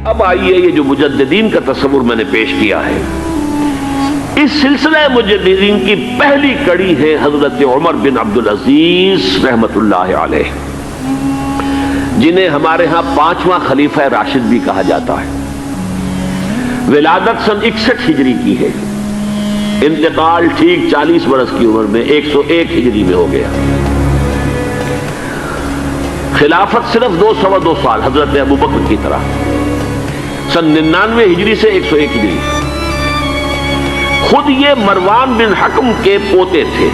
اب آئیے یہ جو مجددین کا تصور میں نے پیش کیا ہے، اس سلسلہ مجددین کی پہلی کڑی ہے حضرت عمر بن عبدالعزیز رحمت اللہ علیہ، جنہیں ہمارے ہاں 5واں خلیفہ راشد بھی کہا جاتا ہے۔ ولادت سن 61 ہجری کی ہے، انتقال ٹھیک 40 برس کی عمر میں 101 ہجری میں ہو گیا۔ خلافت صرف 2 سال حضرت ابوبکر کی طرح، سن 99 ہجری سے 101 ہجری۔ خود یہ مروان بن حکم کے پوتے تھے۔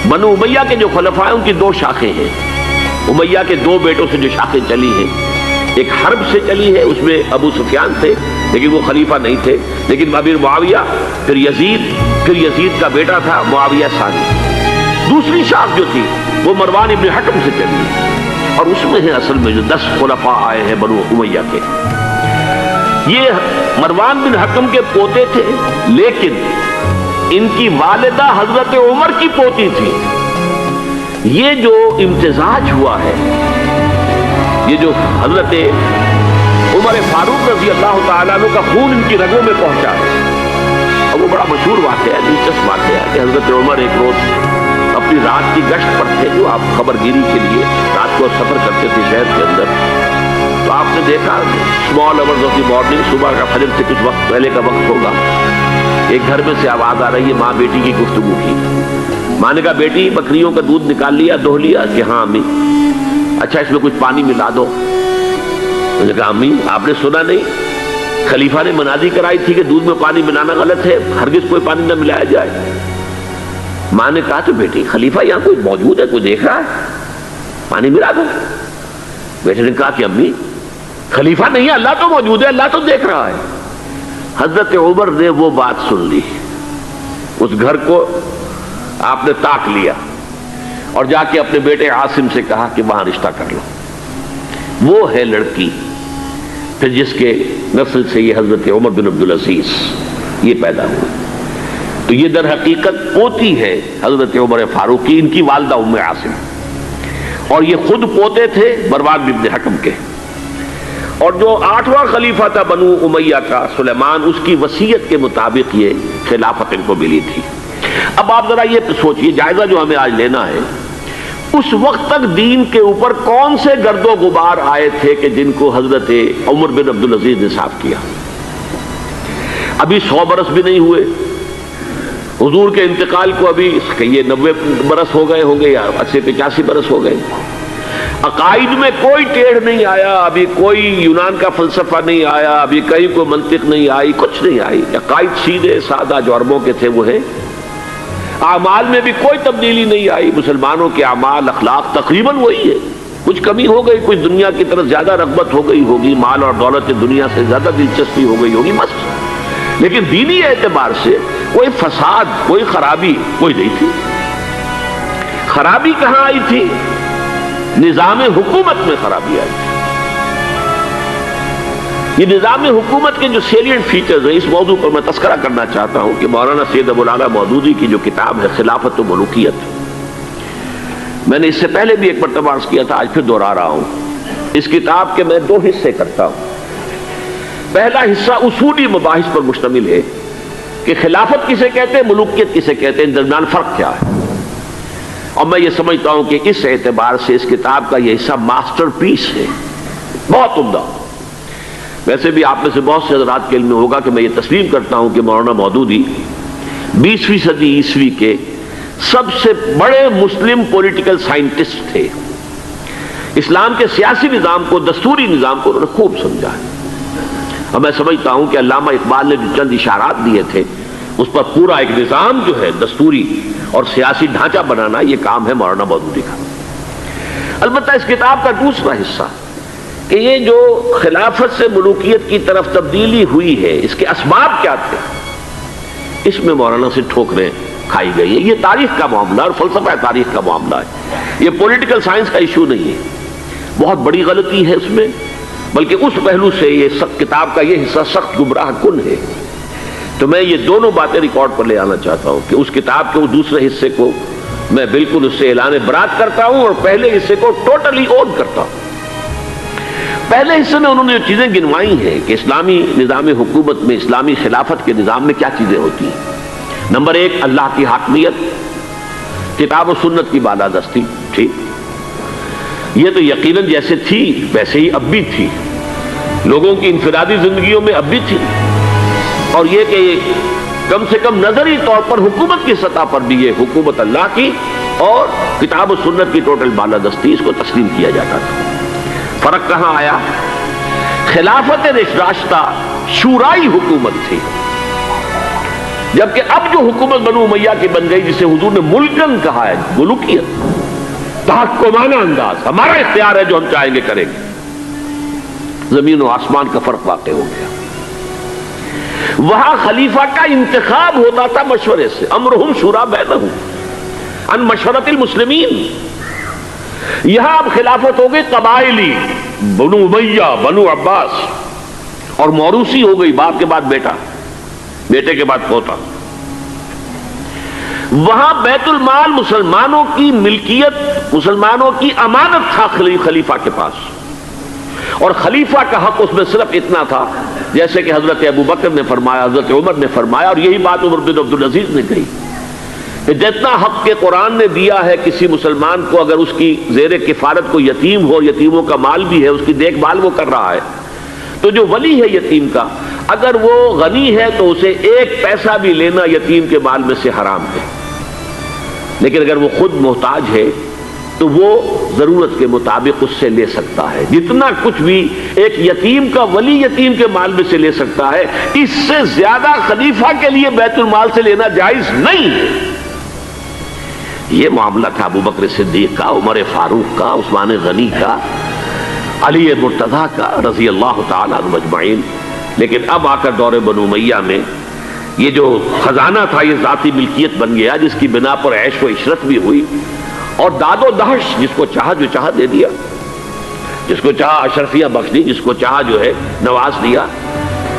بنو امیہ کے جو خلفاء ہیں ان کی 2 شاخیں ہیں، امیہ کے 2 بیٹوں سے جو شاخیں چلی ہیں، ایک حرب سے چلی ہے، اس میں ابو سفیان تھے لیکن وہ خلیفہ نہیں تھے، لیکن امیر معاویہ، پھر یزید کا بیٹا تھا معاویہ ثانی۔ دوسری شاخ جو تھی وہ مروان بن حکم سے چلی ہے، اور اس میں ہے اصل میں جو 10 خلفاء آئے ہیں بنو امیہ کے۔ یہ مروان بن حکم کے پوتے تھے، لیکن ان کی والدہ حضرت عمر کی پوتی تھی۔ یہ جو امتزاج ہوا ہے، یہ جو حضرت عمر فاروق رضی اللہ تعالیٰ عنہ کا خون ان کی رگوں میں پہنچا ہے، اور وہ بڑا مشہور واقعہ ہے، دلچسپ واقعہ ہے کہ حضرت عمر ایک روز اپنی رات کی گشت پر تھے، جو آپ خبر گیری کے لیے رات کو سفر کرتے تھے شہر کے اندر، تو آپ نے دیکھا small hours of the morning, صبح کا فجر سے کچھ وقت پہلے کا وقت ہوگا، ایک گھر میں سے آواز آ رہی ہے ماں بیٹی کی گفتگو کی۔ ماں نے کہا بیٹی بکریوں کا دودھ نکال لیا، دو لیا؟ کہ ہاں امی۔ اچھا اس میں کچھ پانی ملا دو۔ میں نے کہا امی آپ نے سنا نہیں خلیفہ نے منادی کرائی تھی کہ دودھ میں پانی ملانا غلط ہے، ہرگز کوئی پانی نہ ملایا جائے۔ ماں نے کہا تو بیٹی خلیفہ یہاں کوئی موجود ہے، کوئی دیکھ رہا ہے، پانی ملا دو۔ بیٹے نے کہا کہ امی خلیفہ نہیں ہے، اللہ تو موجود ہے، اللہ تو دیکھ رہا ہے۔ حضرت عمر نے وہ بات سن لی، اس گھر کو آپ نے تاک لیا اور جا کے اپنے بیٹے عاصم سے کہا کہ وہاں رشتہ کر لو۔ وہ ہے لڑکی پھر جس کے نسل سے یہ حضرت عمر بن عبدالعزیز یہ پیدا ہوئی۔ تو یہ در حقیقت پوتی ہے حضرت عمر فاروق کی، ان کی والدہ ام عاصم، اور یہ خود پوتے تھے مروان بن حکم کے۔ اور جو 8واں خلیفہ تھا بنو امیہ کا سلیمان، اس کی وصیت کے مطابق یہ خلافت ان کو ملی تھی۔ اب آپ ذرا یہ سوچئے، جائزہ جو ہمیں آج لینا ہے، اس وقت تک دین کے اوپر کون سے گرد و غبار آئے تھے کہ جن کو حضرت عمر بن عبدالعزیز نے صاف کیا؟ ابھی 100 برس بھی نہیں ہوئے حضور کے انتقال کو، ابھی یہ 90 برس ہو گئے ہوں گے یا 80-85 برس ہو گئے۔ عقائد میں کوئی ٹیڑھ نہیں آیا، ابھی کوئی یونان کا فلسفہ نہیں آیا، ابھی کہیں کوئی منطق نہیں آئی، کچھ نہیں آئی۔ عقائد سیدھے سادہ جو عربوں کے تھے وہ ہے۔ اعمال میں بھی کوئی تبدیلی نہیں آئی، مسلمانوں کے اعمال اخلاق تقریباً وہی ہے، کچھ کمی ہو گئی، کچھ دنیا کی طرف زیادہ رغبت ہو گئی ہوگی، مال اور دولت دنیا سے زیادہ دلچسپی ہو گئی ہوگی بس، لیکن دینی اعتبار سے کوئی فساد، کوئی خرابی کوئی نہیں تھی۔ خرابی کہاں آئی تھی؟ نظام حکومت میں خرابی آئی تھی۔ یہ نظام حکومت کے جو سیلینٹ فیچرز ہیں، اس موضوع پر میں تذکرہ کرنا چاہتا ہوں کہ مولانا سید ابو الاعلیٰ مودودی کی جو کتاب ہے خلافت و ملوکیت، میں نے اس سے پہلے بھی ایک مرتبہ عرض کیا تھا، آج پھر دوہرا رہا ہوں۔ اس کتاب کے میں 2 حصے کرتا ہوں۔ پہلا حصہ اصولی مباحث پر مشتمل ہے کہ خلافت کسے کہتے ہیں، ملوکیت کسے کہتے ہیں، ان درمیان فرق کیا ہے۔ اور میں یہ سمجھتا ہوں کہ اس اعتبار سے اس کتاب کا یہ حصہ ماسٹر پیس ہے، بہت عمدہ۔ ویسے بھی آپ میں سے بہت سے حضرات کے علم میں ہوگا کہ میں یہ تسلیم کرتا ہوں کہ مولانا مودودی 20ویں صدی عیسوی کے سب سے بڑے مسلم پولیٹیکل سائنٹسٹ تھے۔ اسلام کے سیاسی نظام کو، دستوری نظام کو انہوں نے خوب سمجھا ہے، اور میں سمجھتا ہوں کہ علامہ اقبال نے جو چند اشارات دیے تھے اس پر پورا ایک نظام جو ہے دستوری اور سیاسی ڈھانچہ بنانا، یہ کام ہے مولانا مودودی کا۔ البتہ اس کتاب کا دوسرا حصہ کہ یہ جو خلافت سے ملوکیت کی طرف تبدیلی ہوئی ہے، اس کے اسباب کیا تھے، اس میں مولانا سے ٹھوکریں کھائی گئی ہے۔ یہ تاریخ کا معاملہ اور فلسفہ تاریخ کا معاملہ ہے، یہ پولیٹیکل سائنس کا ایشو نہیں ہے۔ بہت بڑی غلطی ہے اس میں، بلکہ اس پہلو سے یہ کتاب کا یہ حصہ سخت گمراہ کن ہے۔ تو میں یہ دونوں باتیں ریکارڈ پر لے آنا چاہتا ہوں کہ اس کتاب کے اس دوسرے حصے کو میں بالکل اس سے اعلان برات کرتا ہوں اور پہلے حصے کو ٹوٹلی اون کرتا ہوں۔ پہلے حصے میں انہوں نے جو چیزیں گنوائی ہیں کہ اسلامی نظام حکومت میں، اسلامی خلافت کے نظام میں کیا چیزیں ہوتی ہیں۔ نمبر 1 اللہ کی حاکمیت، کتاب و سنت کی بالادستی، ٹھیک، یہ تو یقیناً جیسے تھی ویسے ہی اب بھی تھی، لوگوں کی انفرادی زندگیوں میں اب بھی تھی، اور یہ کہ کم سے کم نظری طور پر حکومت کی سطح پر بھی یہ حکومت اللہ کی اور کتاب و سنت کی ٹوٹل بالادستی، اس کو تسلیم کیا جاتا تھا۔ فرق کہاں آیا؟ خلافت راشدہ شورائی حکومت تھی، جبکہ اب جو حکومت بنو امیہ کی بن گئی، جسے حضور نے ملکن کہا ہے، ملوکیت، تحکمانہ انداز، ہمارا اختیار ہے جو ہم چاہیں گے کریں گے، زمین و آسمان کا فرق واقع ہو گیا۔ وہاں خلیفہ کا انتخاب ہوتا تھا مشورے سے، امرہم شورا بینہم ان مشورت المسلمین۔ یہاں اب خلافت ہو گئی قبائلی، بنو امیہ، بنو عباس، اور موروثی ہو گئی، باپ کے بعد بیٹا، بیٹے کے بعد پوتا۔ وہاں بیت المال مسلمانوں کی ملکیت، مسلمانوں کی امانت تھا خلیفہ کے پاس، اور خلیفہ کا حق اس میں صرف اتنا تھا جیسے کہ حضرت ابو بکر نے فرمایا، حضرت عمر نے فرمایا، اور یہی بات عمر بن عبدالعزیز نے کہی کہ جتنا حق کے قرآن نے دیا ہے کسی مسلمان کو، اگر اس کی زیر کفالت کو یتیم ہو، یتیموں کا مال بھی ہے، اس کی دیکھ بھال وہ کر رہا ہے، تو جو ولی ہے یتیم کا، اگر وہ غنی ہے تو اسے 1 پیسہ بھی لینا یتیم کے مال میں سے حرام ہے، لیکن اگر وہ خود محتاج ہے تو وہ ضرورت کے مطابق اس سے لے سکتا ہے، جتنا کچھ بھی ایک یتیم کا ولی یتیم کے مال میں سے لے سکتا ہے، اس سے زیادہ خلیفہ کے لیے بیت المال سے لینا جائز نہیں ہے۔ یہ معاملہ تھا ابو بکر صدیق کا، عمر فاروق کا، عثمان غنی کا، علی مرتضیٰ کا، رضی اللہ تعالی عنہم اجمعین۔ لیکن اب آ کر دور بنو امیہ میں یہ جو خزانہ تھا یہ ذاتی ملکیت بن گیا، جس کی بنا پر عیش و عشرت بھی ہوئی، اور داد و دہش، جس کو چاہا جو چاہا دے دیا، جس کو چاہا اشرفیہ بخش دی، جس کو چاہا جو ہے نواز دیا،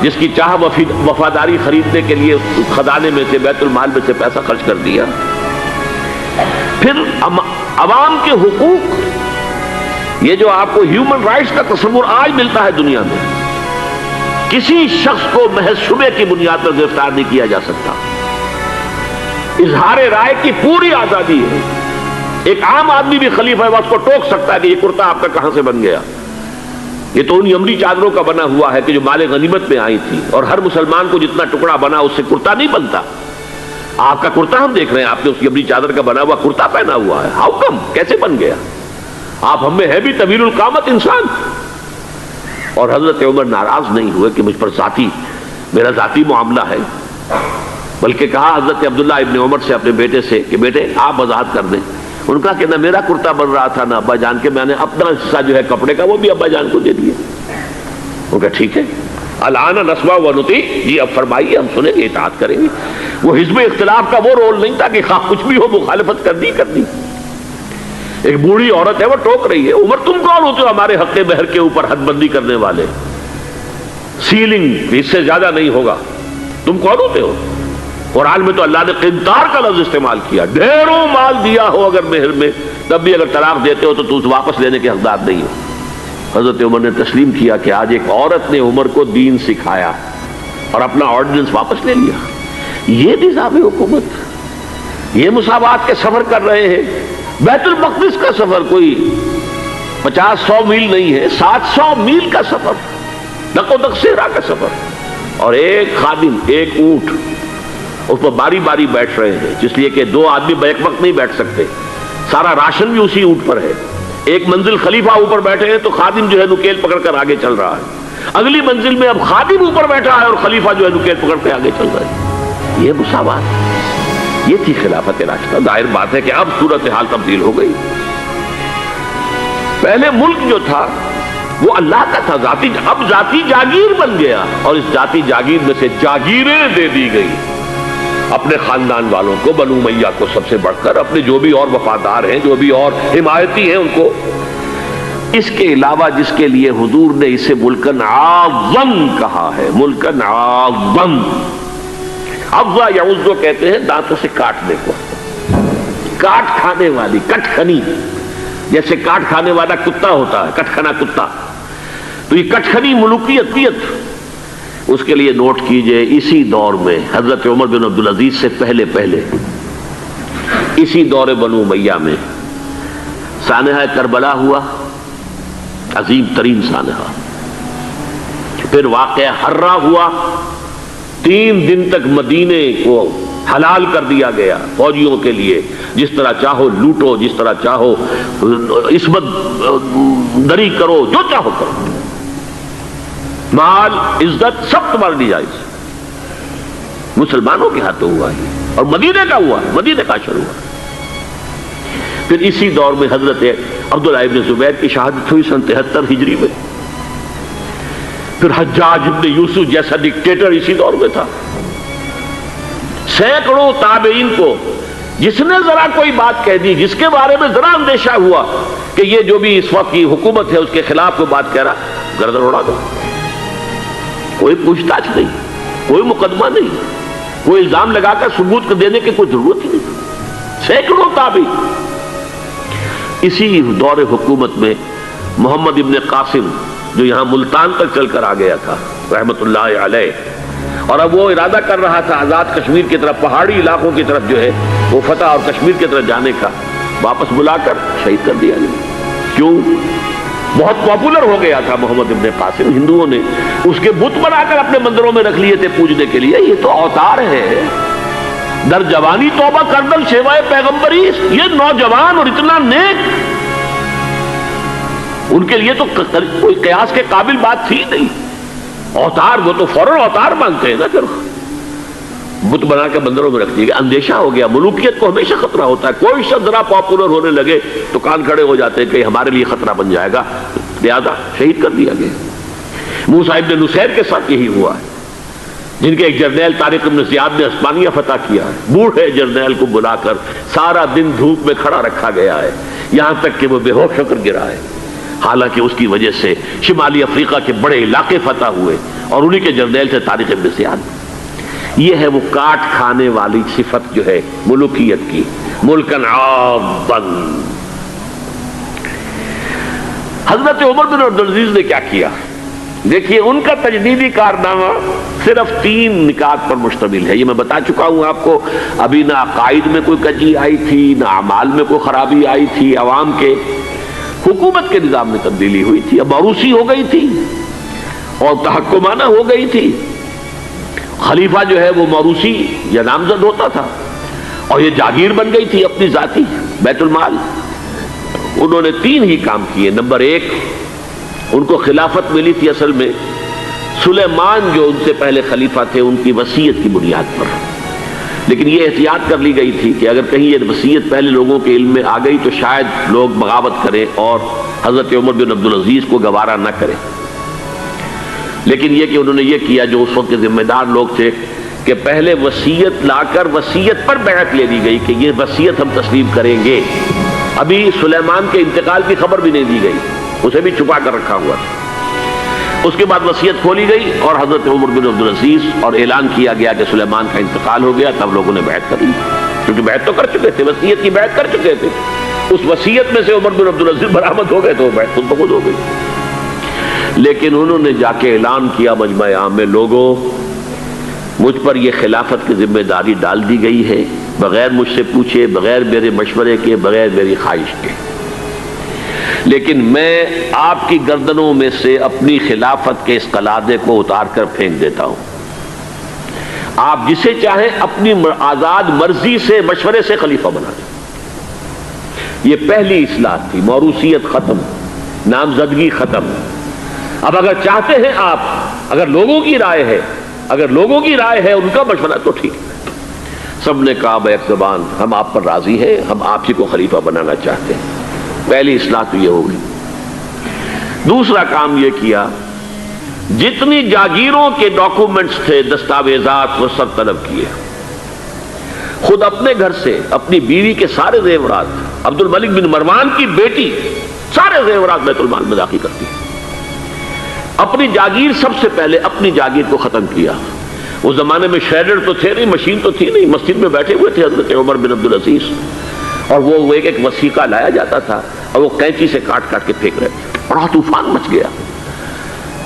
جس کی چاہا وفاداری خریدنے کے لیے خزانے میں سے، بیت المال میں سے پیسہ خرچ کر دیا۔ پھر عوام کے حقوق، یہ جو آپ کو ہیومن رائٹس کا تصور آج ملتا ہے دنیا میں، کسی شخص کو محض شبے کی بنیاد پر گرفتار نہیں کیا جا سکتا، اظہار رائے کی پوری آزادی ہے، ایک عام آدمی بھی خلیفہ ہے، اس کو ٹوک سکتا ہے کہ یہ کرتا آپ کا کہاں سے بن گیا، یہ تو ان یمنی چادروں کا بنا ہوا ہے کہ جو مال غنیمت میں آئی تھی، اور ہر مسلمان کو جتنا ٹکڑا بنا اس سے کرتا نہیں بنتا۔ آپ کا کرتا ہم دیکھ رہے ہیں، آپ نے اس یمنی چادر کا بنا ہوا کرتا پہنا ہوا ہے، ہاؤ کم، کیسے بن گیا؟ آپ ہم میں ہے بھی طویل القامت انسان۔ اور حضرت عمر ناراض نہیں ہوئے کہ مجھ پر میرا ذاتی معاملہ ہے، بلکہ کہا حضرت عبداللہ ابن عمر سے، اپنے بیٹے سے، کہ بیٹے آپ وضاحت کر دیں۔ ان کا کہ نہ میرا کرتا بن رہا تھا نہ ابا جان کے، میں نے اپنا حصہ جو ہے کپڑے کا وہ بھی ابا جان کو دے دیا۔ ان کا ٹھیک ہے، الآن نسمع و نطیع، جی اب فرمائیے، ہم سنیں گے، اطاعت کریں گے۔ وہ حزب اختلاف کا وہ رول نہیں تھا کہ خواہ کچھ بھی ہو مخالفت کر دی۔ ایک بوڑھی عورت ہے وہ ٹوک رہی ہے، عمر تم کون ہوتے ہو ہمارے حق مہر کے اوپر حد بندی کرنے والے؟ سیلنگ اس سے زیادہ نہیں ہوگا، تم کون ہوتے ہو؟ قرآن میں تو اللہ نے قنطار کا لفظ استعمال کیا، ڈھیروں مال دیا ہو اگر مہر میں، تب بھی اگر طلاق دیتے ہو تو تم واپس لینے کے حقدار نہیں ہو۔ حضرت عمر نے تسلیم کیا کہ آج ایک عورت نے عمر کو دین سکھایا اور اپنا آرڈیننس واپس لے لیا۔ یہ نظام حکومت، یہ مساوات کے سفر کر رہے ہیں۔ بیت المقدس کا سفر کوئی 50-100 میل نہیں ہے، 700 میل کا سفر، دق و دق صحرا کا سفر، اور ایک خادم، ایک اونٹ، اس پر باری باری بیٹھ رہے ہیں، جس لیے کہ 2 آدمی بیک وقت نہیں بیٹھ سکتے، سارا راشن بھی اسی اونٹ پر ہے۔ ایک منزل خلیفہ اوپر بیٹھے ہیں تو خادم جو ہے نکیل پکڑ کر آگے چل رہا ہے، اگلی منزل میں اب خادم اوپر بیٹھا ہے اور خلیفہ جو ہے نکیل پکڑ کے آگے چل رہا ہے۔ یہ مساوات، یہ تھی خلافت راشدہ۔ ظاہر بات ہے کہ اب صورتحال تبدیل ہو گئی۔ پہلے ملک جو تھا وہ اللہ کا تھا، اب ذاتی جاگیر بن گیا، اور اس ذاتی جاگیر میں سے جاگیریں دے دی گئی اپنے خاندان والوں کو، بنو امیہ کو سب سے بڑھ کر، اپنے جو بھی اور وفادار ہیں، جو بھی اور حمایتی ہیں ان کو۔ اس کے علاوہ جس کے لیے حضور نے اسے ملکن اعظم کہا ہے، ملکن اعظم، افضا یعوذ کہتے ہیں دانتوں سے کاٹنے کو، کاٹ کھانے والی، کٹ کھنی، جیسے کاٹ کھانے والا کتا ہوتا ہے، کٹ کھنا کتا، تو یہ کٹخنی ملوکیت اس کے لیے نوٹ کیجئے اسی دور میں حضرت عمر بن عبدالعزیز سے پہلے اسی دور بنو امیہ میں سانحہ کربلا ہوا، عظیم ترین سانحہ. پھر واقعہ حرہ ہوا، 3 دن تک مدینے کو حلال کر دیا گیا فوجیوں کے لیے، جس طرح چاہو لوٹو، جس طرح چاہو عصمت دری کرو، جو چاہو کرو، مال عزت سب تمہارے لیے جائز. مسلمانوں کے ہاتھوں ہوا ہی، اور مدینے کا ہوا، مدینے کا شروع ہوا. پھر اسی دور میں حضرت عبداللہ ابن زبیر کی شہادت ہوئی سن 73 ہجری میں. پھر حجاج ابن یوسف جیسا ڈکٹیٹر اسی دور میں تھا. سینکڑوں تابعین کو جس نے ذرا کوئی بات کہہ دی، جس کے بارے میں ذرا اندیشہ ہوا کہ یہ جو بھی اس وقت کی حکومت ہے اس کے خلاف کوئی بات کہہ رہا، گردن اڑا دو. کوئی پوچھ تاچھ نہیں، کوئی مقدمہ نہیں، کوئی الزام لگا کر ثبوت دینے کی کوئی ضرورت ہی نہیں. سینکڑوں تابعین. اسی دور حکومت میں محمد ابن قاسم جو یہاں ملتان تک چل کر آ گیا تھا رحمت اللہ علیہ، اور اب وہ ارادہ کر رہا تھا آزاد کشمیر کی طرف، پہاڑی علاقوں کی طرف جو ہے وہ فتح اور کشمیر کی طرف جانے کا، واپس بلا کر شہید کر دیا گیا. کیوں؟ بہت پاپولر ہو گیا تھا محمد ابن قاسم. ہندوؤں نے اس کے بت بنا کر اپنے مندروں میں رکھ لیے تھے پوجنے کے لیے. یہ تو اوتار ہے، در جوانی توبہ کردل سیوائے پیغمبری. یہ نوجوان اور اتنا نیک، ان کے لیے تو کوئی قیاس کے قابل بات تھی نہیں. اوتار، وہ تو فوراً اوتار مانگتے ہیں نا. پھر بت بنا کے مندروں میں رکھ دیے گئے. اندیشہ ہو گیا. ملوکیت کو ہمیشہ خطرہ ہوتا ہے. کوئی شخص ذرا پاپولر ہونے لگے تو کان کھڑے ہو جاتے ہیں کہ ہمارے لیے خطرہ بن جائے گا، لہذا شہید کر دیا گیا. موسیٰ ابن نصیر کے ساتھ یہی ہوا ہے، جن کے ایک جرنیل طارق ابن زیاد نے عثمانیہ فتح کیا ہے. بوڑھے جرنیل کو بلا کر سارا دن دھوپ میں کھڑا رکھا گیا ہے، یہاں تک کہ وہ بے ہوش ہو کر گرا ہے. حالانکہ اس کی وجہ سے شمالی افریقہ کے بڑے علاقے فتح ہوئے، اور انہی کے جرنیل تھے طارق ابن زیاد. یہ ہے وہ کاٹ کھانے والی صفت جو ہے ملوکیت کی. ملکن عاضا. حضرت عمر بن عبدالعزیز نے کیا کیا؟ دیکھیے ان کا تجدیدی کارنامہ صرف 3 نکات پر مشتمل ہے. یہ میں بتا چکا ہوں آپ کو. ابھی نہ عقائد میں کوئی کجی آئی تھی، نہ اعمال میں کوئی خرابی آئی تھی. عوام کے حکومت کے نظام میں تبدیلی ہوئی تھی. اب موروثی ہو گئی تھی اور تحکمانہ ہو گئی تھی. خلیفہ جو ہے وہ موروثی یا نامزد ہوتا تھا، اور یہ جاگیر بن گئی تھی اپنی ذاتی بیت المال. انہوں نے 3 ہی کام کیے. نمبر 1، ان کو خلافت ملی تھی اصل میں سلیمان جو ان سے پہلے خلیفہ تھے ان کی وصیت کی بنیاد پر. لیکن یہ احتیاط کر لی گئی تھی کہ اگر کہیں یہ وصیت پہلے لوگوں کے علم میں آ گئی تو شاید لوگ بغاوت کریں اور حضرت عمر بن عبدالعزیز کو گوارا نہ کریں. لیکن یہ کہ انہوں نے یہ کیا جو اس وقت کے ذمہ دار لوگ تھے کہ پہلے وصیت لا کر وصیت پر بیعت لے دی گئی کہ یہ وصیت ہم تسلیم کریں گے. ابھی سلیمان کے انتقال کی خبر بھی نہیں دی گئی، اسے بھی چھپا کر رکھا ہوا تھا. اس کے بعد وصیت کھولی گئی اور حضرت عمر بن عبدالعزیز، اور اعلان کیا گیا کہ سلیمان کا انتقال ہو گیا. تب لوگوں نے بیعت کر لی، کیونکہ بیعت تو کر چکے تھے، وصیت کی بیعت کر چکے تھے. اس وصیت میں سے عمر بن عبدالعزیز برآمد ہو گئے تو بیعت خود بخود ہو گئی. لیکن انہوں نے جا کے اعلان کیا مجمع عام میں، لوگوں مجھ پر یہ خلافت کی ذمہ داری ڈال دی گئی ہے، بغیر مجھ سے پوچھے، بغیر میرے مشورے کے، بغیر میری خواہش کے. لیکن میں آپ کی گردنوں میں سے اپنی خلافت کے اس قلادے کو اتار کر پھینک دیتا ہوں. آپ جسے چاہیں اپنی آزاد مرضی سے مشورے سے خلیفہ بنا دیں. یہ پہلی اصلاح تھی. موروثیت ختم، نامزدگی ختم. اب اگر چاہتے ہیں آپ، اگر لوگوں کی رائے ہے ان کا مشورہ تو ٹھیک ہے. سب نے کہا بیک زبان ہم آپ پر راضی ہیں، ہم آپ ہی کو خلیفہ بنانا چاہتے ہیں. پہلی اصلاح تو یہ ہوگی. دوسرا کام یہ کیا، جتنی جاگیروں کے ڈاکومنٹس تھے، دستاویزات، وہ سب طلب کیے. خود اپنے گھر سے اپنی بیوی کے سارے زیورات، عبد الملک بن مروان کی بیٹی سارے زیورات بیت المال میں داخل کرتی. اپنی جاگیر سب سے پہلے اپنی جاگیر کو ختم کیا. اس زمانے میں شریڈر تو تھے نہیں، مشین تو تھی نہیں. مسجد میں بیٹھے ہوئے تھے حضرت عمر بن عبدالعزیز، اور وہ ایک وثیقہ لایا جاتا تھا اور وہ کینچی سے کاٹ کاٹ کے پھینک رہے تھے. بڑا طوفان مچ گیا.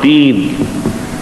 3